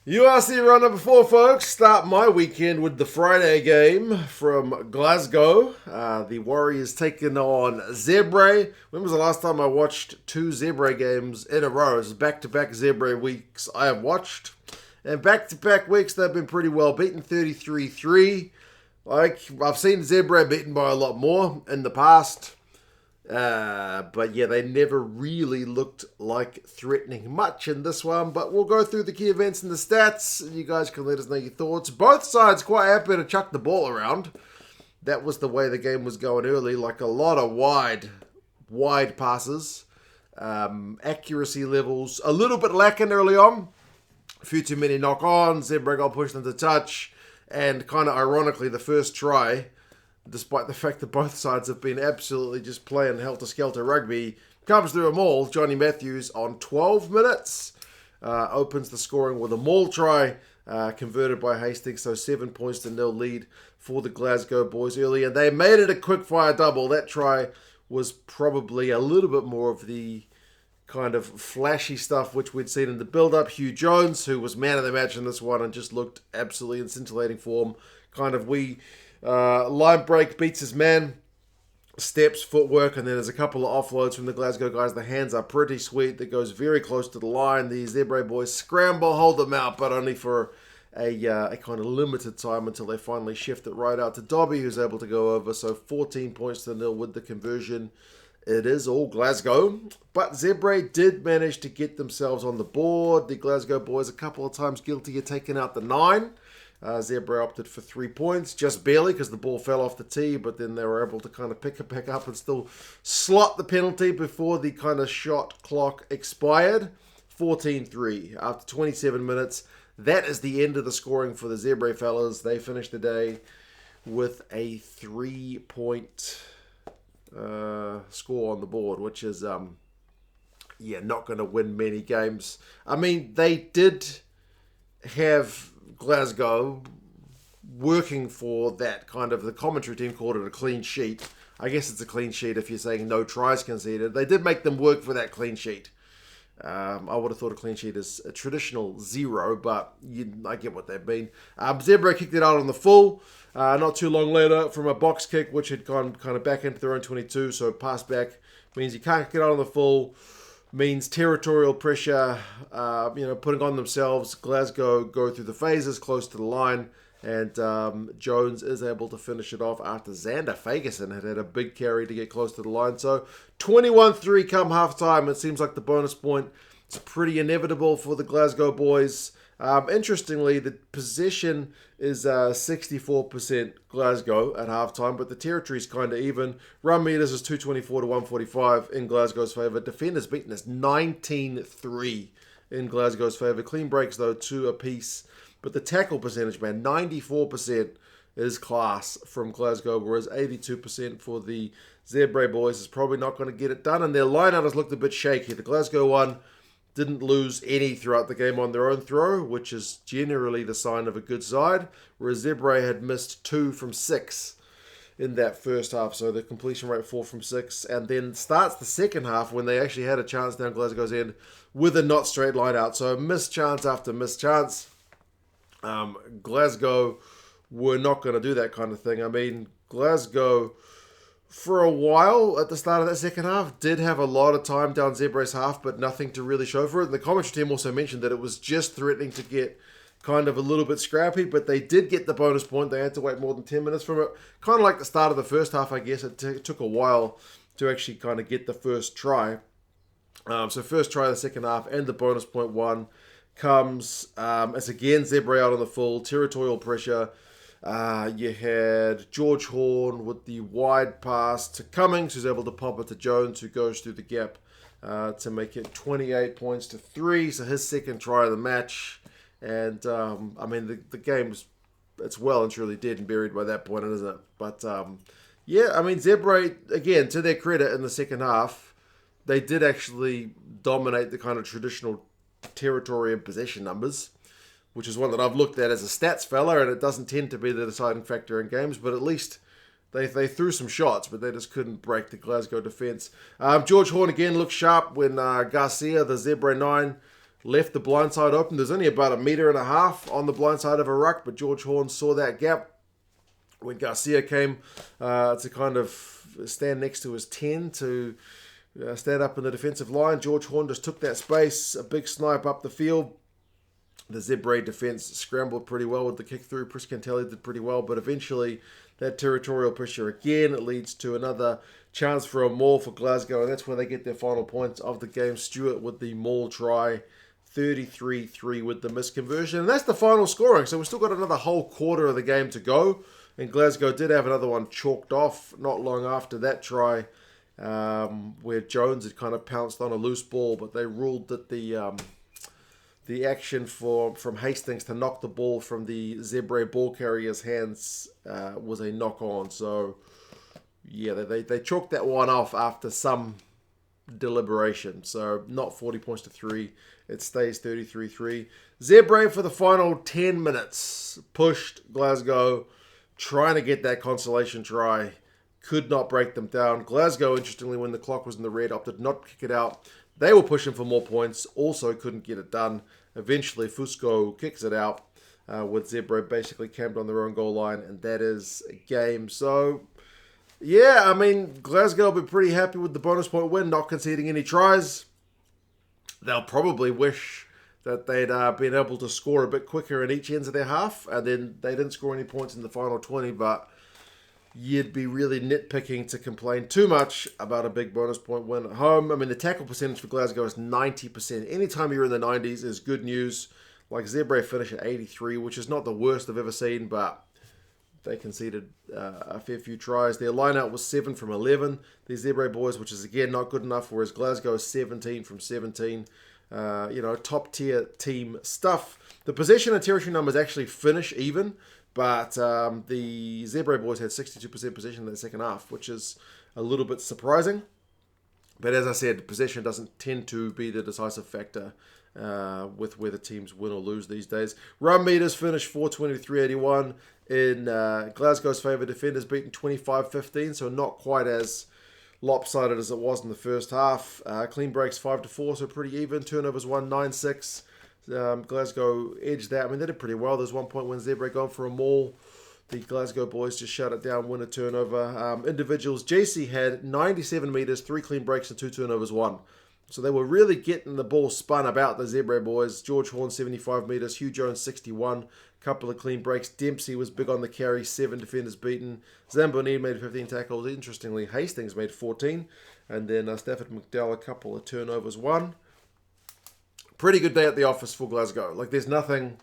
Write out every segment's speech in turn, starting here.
URC run number 4, folks. Start my weekend with the Friday game from Glasgow. The Warriors taking on Zebre. When was the last time I watched two Zebre games in a row? It's back-to-back Zebre weeks I have watched. And back-to-back weeks, they've been pretty well beaten, 33-3. I've seen Zebre beaten by a lot more in the past. But yeah, they never really looked like threatening much in this one. But we'll go through the key events and the stats, and you guys can let us know your thoughts. Both sides quite happy to chuck the ball around. That was the way the game was going early, like a lot of wide passes. Accuracy levels a little bit lacking early on. A few too many knock-ons. Zebre got pushed into touch. And kind of ironically, the first try, despite the fact that both sides have been absolutely just playing helter-skelter rugby, comes through a maul. Johnny Matthews on 12 minutes opens the scoring with a maul try, converted by Hastings, so 7 points to 0 lead for the Glasgow boys early, and they made it a quick-fire double. That try was probably a little bit more of the kind of flashy stuff which we'd seen in the build-up. Hugh Jones, who was man of the match in this one and just looked absolutely in scintillating form. Line break beats his man, steps, footwork, and then there's a couple of offloads from the Glasgow guys. The hands are pretty sweet. That goes very close to the line. The Zebre boys scramble, hold them out, but only for a kind of limited time until they finally shift it right out to Dobby, who's able to go over. So 14 points to 0 with the conversion. It is all Glasgow, but Zebre did manage to get themselves on the board. The Glasgow boys a couple of times guilty of taking out the 9. Zebre opted for 3 points, just barely because the ball fell off the tee, but then they were able to kind of pick it back up and still slot the penalty before the kind of shot clock expired. 14-3 after 27 minutes. That is the end of the scoring for the Zebre fellas. They finished the day with a 3-point score on the board, which is not going to win many games. I mean, they did have Glasgow working for that kind of, the commentary team called it a clean sheet. I guess it's a clean sheet if you're saying no tries conceded. They did make them work for that clean sheet. I would have thought a clean sheet is a traditional 0, but I get what they mean. Zebre kicked it out on the full. Not too long later from a box kick, which had gone kind of back into their own 22. So pass back means you can't get out on the full. Means territorial pressure, putting on themselves. Glasgow go through the phases close to the line. And Jones is able to finish it off after Xander Fagerson had a big carry to get close to the line. So 21-3 come halftime. It seems like the bonus point is pretty inevitable for the Glasgow boys. Interestingly, the possession is 64% Glasgow at halftime, but the territory is kind of even. Run meters is 224 to 145 in Glasgow's favour. Defenders beaten is 19-3 in Glasgow's favour. Clean breaks, though, 2 apiece. But the tackle percentage, man, 94% is class from Glasgow, whereas 82% for the Zebre boys is probably not going to get it done. And their lineout has looked a bit shaky. The Glasgow one didn't lose any throughout the game on their own throw, which is generally the sign of a good side, whereas Zebre had missed 2 from 6 in that first half. So the completion rate 4 from 6, and then starts the second half when they actually had a chance down Glasgow's end with a not straight line out. So missed chance after missed chance. Glasgow were not going to do that kind of thing. I mean, Glasgow, for a while at the start of that second half, did have a lot of time down Zebre's half, but nothing to really show for it. And the commentary team also mentioned that it was just threatening to get kind of a little bit scrappy, but they did get the bonus point. They had to wait more than 10 minutes from it. Kind of like the start of the first half, I guess. It took a while to actually kind of get the first try. So first try of the second half and the bonus point 1 comes as again Zebre out on the full, territorial pressure. You had George Horn with the wide pass to Cummings, who's able to pop it to Jones, who goes through the gap to make it 28 points to 3. So his second try of the match. And the game's, it's well and truly dead and buried by that point, isn't it? But Zebre, again, to their credit in the second half, they did actually dominate the kind of traditional territory and possession numbers, which is one that I've looked at as a stats fella, and it doesn't tend to be the deciding factor in games, but at least they threw some shots, but they just couldn't break the Glasgow defence. George Horn again looked sharp when Garcia, the Zebre 9, left the blind side open. There's only about 1.5 meters on the blind side of a ruck, but George Horn saw that gap when Garcia came to kind of stand next to his 10 to stand up in the defensive line. George Horn just took that space, a big snipe up the field. The Zebre defence scrambled pretty well with the kick through. Priscantelli did pretty well, but eventually that territorial pressure again, it leads to another chance for a maul for Glasgow, and that's where they get their final points of the game. Stewart with the maul try, 33-3 with the misconversion, and that's the final scoring. So we've still got another whole quarter of the game to go, and Glasgow did have another one chalked off not long after that try, where Jones had kind of pounced on a loose ball, but they ruled that the action from Hastings to knock the ball from the Zebre ball carrier's hands was a knock on. So, yeah, they chalked that one off after some deliberation. So, not 40 points to 3. It stays 33-3. Zebre for the final 10 minutes pushed Glasgow, trying to get that consolation try. Could not break them down. Glasgow, interestingly, when the clock was in the red, opted not to kick it out. They were pushing for more points, also couldn't get it done. Eventually, Fusco kicks it out with Zebre basically camped on their own goal line, and that is a game. So, yeah, I mean, Glasgow will be pretty happy with the bonus point win, not conceding any tries. They'll probably wish that they'd been able to score a bit quicker in each end of their half, and then they didn't score any points in the final 20, but you'd be really nitpicking to complain too much about a big bonus point win at home. I mean, the tackle percentage for Glasgow is 90%. Anytime you're in the 90s is good news. Like Zebre finished at 83, which is not the worst I've ever seen, but they conceded a fair few tries. Their line-out was 7 from 11. The Zebre boys, which is again not good enough, whereas Glasgow is 17 from 17. Top-tier team stuff. The possession and territory numbers actually finish even. But the Zebre boys had 62% possession in the second half, which is a little bit surprising. But as I said, possession doesn't tend to be the decisive factor with whether teams win or lose these days. Run meters finished 423.81 in Glasgow's favour. Defenders beaten 25-15, so not quite as lopsided as it was in the first half. Clean breaks 5-4, so pretty even. Turnovers 1-9-6. Glasgow edged that. I mean, they did pretty well. There's 1 point when Zebre gone for a maul. The Glasgow boys just shut it down, win a turnover. Individuals, JC had 97 metres, 3 clean breaks and 2 turnovers, 1. So they were really getting the ball spun about the Zebre boys. George Horn, 75 metres. Hugh Jones, 61. Couple of clean breaks. Dempsey was big on the carry, 7 defenders beaten. Zamboni made 15 tackles. Interestingly, Hastings made 14. And then Stafford McDowell, a couple of turnovers, 1. Pretty good day at the office for Glasgow. Like, there's nothing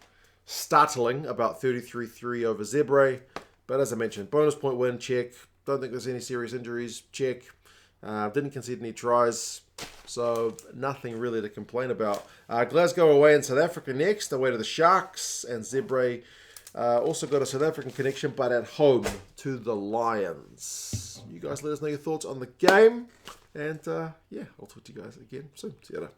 startling about 33-3 over Zebre. But as I mentioned, bonus point win, check. Don't think there's any serious injuries, check. Didn't concede any tries. So, nothing really to complain about. Glasgow away in South Africa next. Away to the Sharks. And Zebre also got a South African connection, but at home to the Lions. You guys let us know your thoughts on the game. And, yeah, I'll talk to you guys again soon. See you later.